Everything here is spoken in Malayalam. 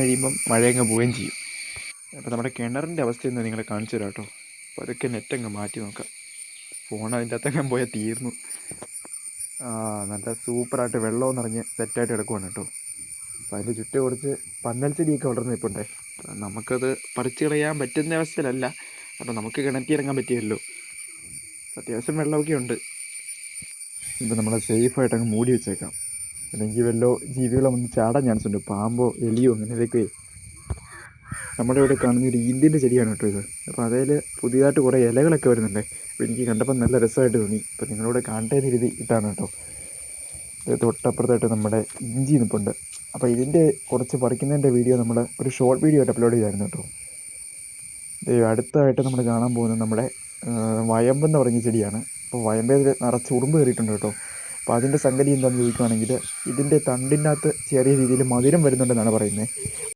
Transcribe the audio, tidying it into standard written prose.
കഴിയുമ്പം മഴയങ്ങ് പോവുകയും ചെയ്യും. അപ്പോൾ നമ്മുടെ കിണറിൻ്റെ അവസ്ഥയൊന്ന് നിങ്ങളെ കാണിച്ചു തരാം കേട്ടോ. അപ്പോൾ അതൊക്കെ നെറ്റങ്ങ് മാറ്റി നോക്കാം. ഫോൺ അതിൻ്റെ അകത്തെങ്ങാൻ പോയാൽ തീർന്നു. നല്ല സൂപ്പറായിട്ട് വെള്ളം നിറഞ്ഞ് സെറ്റായിട്ട് കിടക്കുവാണ് കേട്ടോ. അപ്പോൾ അതിൻ്റെ ചുറ്റും കുറച്ച് പന്നൽ ചെടിയൊക്കെ വളർന്ന് നിൽപ്പുണ്ടേ. നമുക്കത് പറിച്ചു കളയാൻ പറ്റുന്ന അവസ്ഥയിലല്ല. അപ്പോൾ നമുക്ക് കിണറ്റിറങ്ങാൻ പറ്റിയല്ലോ. അത്യാവശ്യം വെള്ളമൊക്കെ ഉണ്ട്. ഇപ്പോൾ നമ്മളെ സേഫായിട്ട് അങ്ങ് മൂടി വെച്ചേക്കാം. അല്ലെങ്കിൽ വല്ലോ ജീവികളെ വന്ന് ചാടാൻ ചാൻസ് ഉണ്ട്. പാമ്പോ എലിയോ അങ്ങനെ ഇതൊക്കെ. നമ്മുടെ ഇവിടെ കാണുന്ന ഒരു ഈന്തിൻ്റെ ചെടിയാണ് കേട്ടോ ഇത്. അപ്പോൾ അതിൽ പുതിയതായിട്ട് കുറേ ഇലകളൊക്കെ വരുന്നുണ്ട്. അപ്പോൾ എനിക്ക് കണ്ടപ്പോൾ നല്ല രസമായിട്ട് തോന്നി. അപ്പോൾ നിങ്ങളിവിടെ കാണട്ടെ എന്ന രീതി ഇട്ടാണ് കേട്ടോ. ഇത് തൊട്ടപ്പുറത്തായിട്ട് നമ്മുടെ ഇഞ്ചി നിൽപ്പുണ്ട്. അപ്പോൾ ഇതിൻ്റെ കുറച്ച് പറിക്കുന്നതിൻ്റെ വീഡിയോ നമ്മൾ ഒരു ഷോർട്ട് വീഡിയോ ആയിട്ട് അപ്ലോഡ് ചെയ്തായിരുന്നു കേട്ടോ. അടുത്തായിട്ട് നമ്മൾ കാണാൻ പോകുന്നത് നമ്മുടെ വയമ്പെന്ന് പറഞ്ഞ ചെടിയാണ്. അപ്പോൾ വയമ്പേൽ നിറച്ച് ഉറുമ്പ് കയറിയിട്ടുണ്ട് കേട്ടോ. അപ്പോൾ അതിൻ്റെ സംഗതി എന്താണെന്ന് ചോദിക്കുകയാണെങ്കിൽ ഇതിൻ്റെ തണ്ടിൻ്റെ അകത്ത് ചെറിയ രീതിയിൽ മധുരം വരുന്നുണ്ടെന്നാണ് പറയുന്നത്.